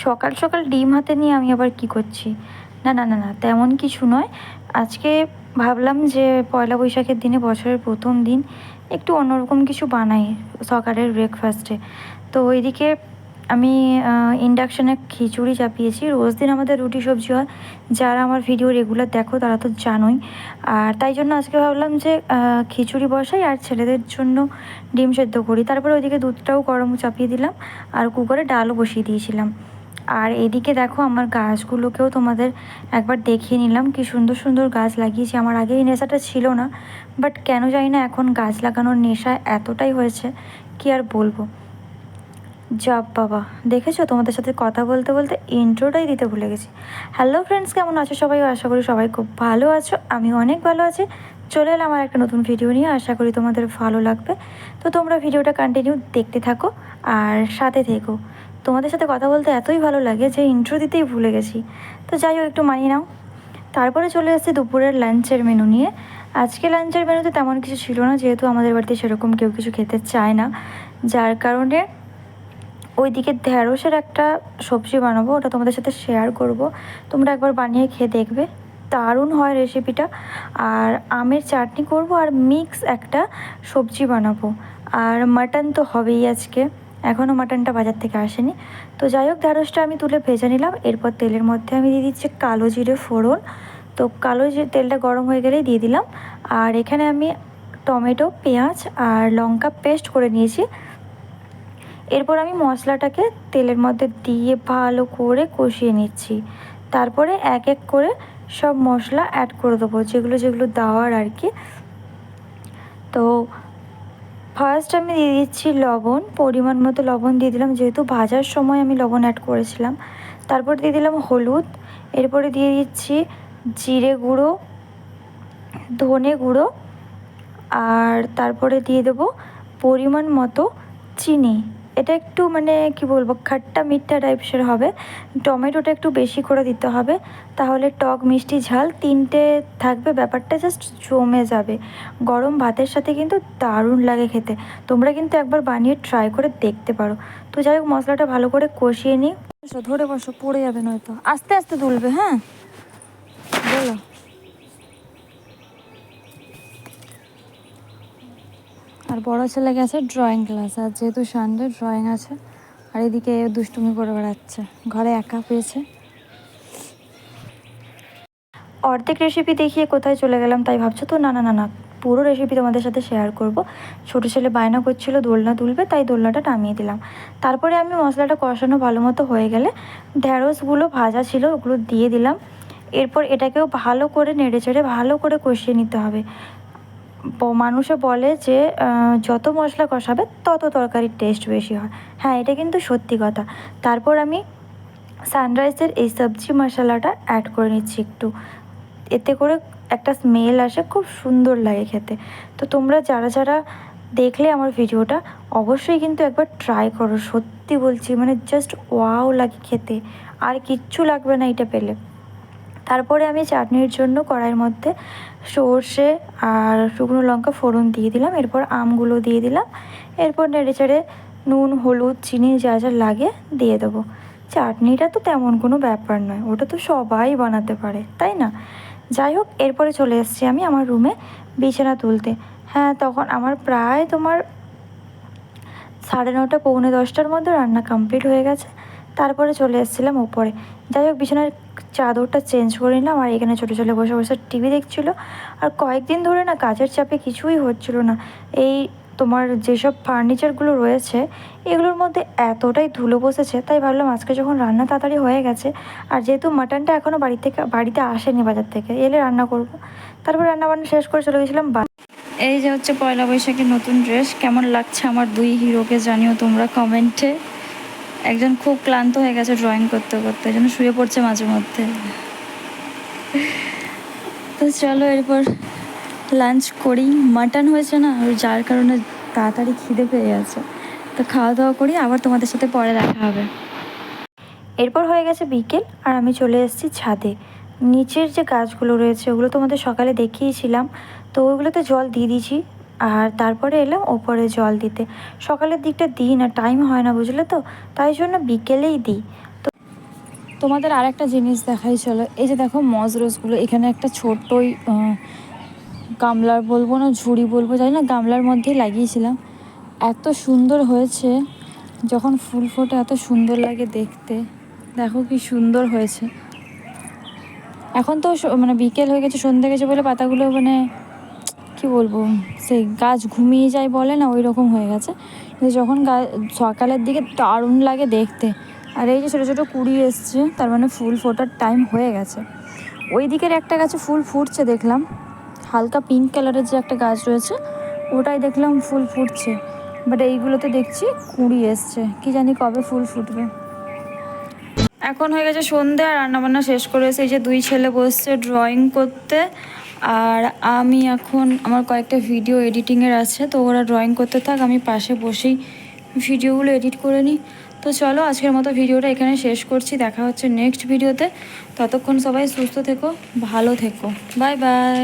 সকাল সকাল ডিম হাতে নিয়ে আমি আবার কি করছি? না না না না, তেমন কিছু নয়। আজকে ভাবলাম যে পয়লা বৈশাখের দিনে, বছরের প্রথম দিন, একটু অন্যরকম কিছু বানাই সকালের ব্রেকফাস্টে। তো ওইদিকে আমি ইন্ডাকশানে খিচুড়ি চাপিয়েছি। রোজ দিন আমাদের রুটি সবজি হয়, যারা আমার ভিডিও রেগুলার দেখো তারা তো জানোই। আর তাই জন্য আজকে ভাবলাম যে খিচুড়ি বসাই আর ছেলেদের জন্য ডিম সেদ্ধ করি। তারপরে ওইদিকে দুধটাও গরম চাপিয়ে দিলাম, আর কুকারে ডালও বসিয়ে দিয়েছিলাম। আর এদিকে দেখো আমার গাছগুলোকেও তোমাদের একবার দেখিয়ে নিলাম, কি সুন্দর সুন্দর গাছ লাগিয়েছি। আমার আগে এই নেশাটা ছিল না, বাট কেন জানি না এখন গাছ লাগানোর নেশা এতটাই হয়েছে, কি আর বলবো। যাব বাবা, দেখেছো তোমাদের সাথে কথা বলতে বলতে ইন্ট্রোটাই দিতে ভুলে গেছি। হ্যালো ফ্রেন্ডস, কেমন আছো সবাই? আশা করি সবাই খুব ভালো আছো, আমি অনেক ভালো আছি। চলে এলাম আমার একটা নতুন ভিডিও নিয়ে, আশা করি তোমাদের ভালো লাগবে। তো তোমরা ভিডিওটা কন্টিনিউ দেখতে থাকো আর সাথে থেকো। তোমাদের সাথে কথা বলতে এতই ভালো লাগে যে ইন্ট্রো দিতেই ভুলে গেছি। তো যাই হোক, একটু মানিয়ে নাও। তারপরে চলে এসেছি দুপুরের লাঞ্চের মেনু নিয়ে। আজকে লাঞ্চের মেনুতে তেমন কিছু ছিল না, যেহেতু আমাদের বাড়িতে সেরকম কেউ কিছু খেতে চায় না, যার কারণে ওইদিকে ঢ্যাঁড়সের একটা সবজি বানাবো, ওটা তোমাদের সাথে শেয়ার করব। তোমরা একবার বানিয়ে খেয়ে দেখবে, দারুণ হয় রেসিপিটা। আর আমের চাটনি করব, আর মিক্স একটা সবজি বানাবো। আর মাটন তো হবেই আজকে, এখনও মাটনটা বাজার থেকে আসেনি। তো যাই হোক, ঢ্যাঁড়সটা আমি তুলে ভেজে নিলাম। এরপর তেলের মধ্যে আমি দিয়ে দিচ্ছি কালো জিরে ফোড়ন। তো কালো জিরে তেলটা গরম হয়ে গেলেই দিয়ে দিলাম। আর এখানে আমি টমেটো, পেঁয়াজ আর লঙ্কা পেস্ট করে নিয়েছি। এরপর আমি মশলাটাকে তেলের মধ্যে দিয়ে ভালো করে কষিয়ে নিচ্ছি। তারপরে এক এক করে সব মশলা অ্যাড করে দেবো, যেগুলো যেগুলো দেওয়ার আর কি। তো ফার্স্ট আমি দিয়ে দিচ্ছি লবণ, পরিমাণ মতো লবণ দিয়ে দিলাম, যেহেতু ভাজার সময় আমি লবণ অ্যাড করেছিলাম। তারপর দিয়ে দিলাম হলুদ। এরপরে দিয়ে দিচ্ছি জিরে গুঁড়ো, ধনে গুঁড়ো, আর তারপরে দিয়ে দেবো পরিমাণ মতো চিনি। এটা একটু মানে কি বলবো, খাট্টা মিঠা টাইপসের হবে। টমেটোটা একটু বেশি করে দিতে হবে, তাহলে টক মিষ্টি ঝাল তিনটে থাকবে, ব্যাপারটা জাস্ট জমে যাবে। গরম ভাতের সাথে কিন্তু দারুণ লাগে খেতে। তোমরা কিন্তু একবার বানিয়ে ট্রাই করে দেখতে পারো। তো যাই হোক, মশলাটা ভালো করে কষিয়ে নিই। ধরে বসো, পড়ে যাবে নয়তো। আস্তে আস্তে তুলবে, হ্যাঁ বলো। আর বড়ো ছেলে গেছে ড্রয়িং ক্লাস, আর যেহেতু সানডে ড্রয়িং আছে। আর এদিকে দুষ্টুমি করে বেড়াচ্ছে, ঘরে একা পেয়েছে। অর্ধেক রেসিপি দেখিয়ে কোথায় চলে গেলাম তাই ভাবছো তো? না না না না, পুরো রেসিপি তোমাদের সাথে শেয়ার করব। ছোটো ছেলে বায়না করছিল দোলনা তুলবে, তাই দোলনাটা নামিয়ে দিলাম। তারপরে আমি মশলাটা কষানো ভালো মতো হয়ে গেলে ঢ্যাঁড়সগুলো ভাজা ছিল ওগুলো দিয়ে দিলাম। এরপর এটাকেও ভালো করে নেড়ে চেড়ে ভালো করে কষিয়ে নিতে হবে। মানুষে বলে যে যত মশলা কষাবে তত তরকারির টেস্ট বেশি হয়। হ্যাঁ, এটা কিন্তু সত্যি কথা। তারপর আমি সানরাইজের এই সবজি মশলাটা অ্যাড করে নিচ্ছি একটু, এতে করে একটা স্মেল আসে, খুব সুন্দর লাগে খেতে। তো তোমরা যারা যারা দেখলে আমার ভিডিওটা, অবশ্যই কিন্তু একবার ট্রাই করো। সত্যি বলছি, মানে জাস্ট ওয়াও লাগে খেতে, আর কিচ্ছু লাগবে না এটা পেলে। তারপরে আমি চাটনির জন্য কড়াইয়ের মধ্যে সর্ষে আর শুকনো লঙ্কা ফোড়ন দিয়ে দিলাম। এরপর আমগুলো দিয়ে দিলাম। এরপর নেড়ে চেড়ে নুন, হলুদ, চিনি যা যা লাগে দিয়ে দেবো। চাটনিটা তো তেমন কোনো ব্যাপার নয়, ওটা তো সবাই বানাতে পারে, তাই না? যাই হোক, এরপরে চলে এসেছি আমি আমার রুমে বিছানা তুলতে। হ্যাঁ, তখন আমার প্রায় তোমার 9:30 পৌনে 10টার মধ্যে রান্না কমপ্লিট হয়ে গেছে। তারপরে চলে এসেছিলাম ওপরে। যাই হোক, বিছানার চাদরটা চেঞ্জ করে নিলাম, আর এখানে ছোটো ছেলে বসে বসে টিভি দেখছিল। আর কয়েকদিন ধরে না কাজের চাপে কিছুই হচ্ছিল না। এই তোমার যেসব ফার্নিচারগুলো রয়েছে এগুলোর মধ্যে এতটাই ধুলো বসেছে, তাই ভাবলাম আজকে যখন রান্না তাড়াতাড়ি হয়ে গেছে, আর যেহেতু মাটনটা এখনও বাড়িতে আসেনি বাজার থেকে, এলে রান্না করব। তারপর রান্নাবান্না শেষ করে চলে গেছিলাম। এই যে হচ্ছে পয়লা বৈশাখের নতুন ড্রেস। কেমন লাগছে আমার দুই হিরোকে জানিও তোমরা কমেন্টে। একজন খুব ক্লান্ত হয়ে গেছে ড্রয়িং করতে করতে, এই জন্য শুয়ে পড়ছে মাঝে মধ্যে। তো চলো এরপর লাঞ্চ করি। মাটন হয়েছে না, যার কারণে তাড়াতাড়ি খিদে পেয়ে গেছে। তো খাওয়া দাওয়া করি, আবার তোমাদের সাথে পরে দেখা হবে। এরপর হয়ে গেছে বিকেল, আর আমি চলে এসেছি ছাদে। নিচের যে গাছগুলো রয়েছে ওগুলো তোমাদের সকালে দেখিয়েছিলাম, তো ওইগুলোতে জল দিয়ে দিয়েছি। আর তারপরে এলাম ওপরে জল দিতে। সকালের দিকটা দিই না, টাইম হয় না বুঝলে তো, তাই জন্য বিকেলেই দিই। তো তোমাদের আর একটা জিনিস দেখাই চলো। এই যে দেখো মজ রোজগুলো, এখানে একটা ছোট্টই গামলার বলবো না ঝুড়ি বলবো জানি না, গামলার মধ্যেই লাগিয়েছিলাম। এত সুন্দর হয়েছে, যখন ফুল ফোটে এত সুন্দর লাগে দেখতে। দেখো কি সুন্দর হয়েছে। এখন তো মানে বিকেল হয়ে গেছে, সন্ধ্যে গেছে বলে পাতাগুলো মানে কি বলবো, সেই গাছ ঘুমিয়ে যায় বলে না, ওই রকম হয়ে গেছে। কিন্তু যখন সকালের দিকে দারুণ লাগে দেখতে। আর এই যে ছোটো ছোটো কুড়ি এসছে, তার মানে ফুল ফোটার টাইম হয়ে গেছে। ওই দিকের একটা গাছে ফুল ফুটছে দেখলাম, হালকা পিঙ্ক কালারের যে একটা গাছ রয়েছে ওটাই দেখলাম ফুল ফুটছে। বাট এইগুলোতে দেখছি কুড়ি এসছে, কি জানি কবে ফুল ফুটবে। এখন হয়ে গেছে সন্ধে, আর রান্নাবান্না শেষ করে এসে এই যে দুই ছেলে বসছে ড্রয়িং করতে। আর আমি এখন আমার কয়েকটা ভিডিও এডিটিংয়ের আছে, তো ওরা ড্রয়িং করতে থাক, আমি পাশে বসেই ভিডিওগুলো এডিট করে নিই। তো চলো আজকের মতো ভিডিওটা এখানে শেষ করছি, দেখা হচ্ছে নেক্সট ভিডিওতে। ততক্ষণ সবাই সুস্থ থেকো, ভালো থেকো, বাই বাই।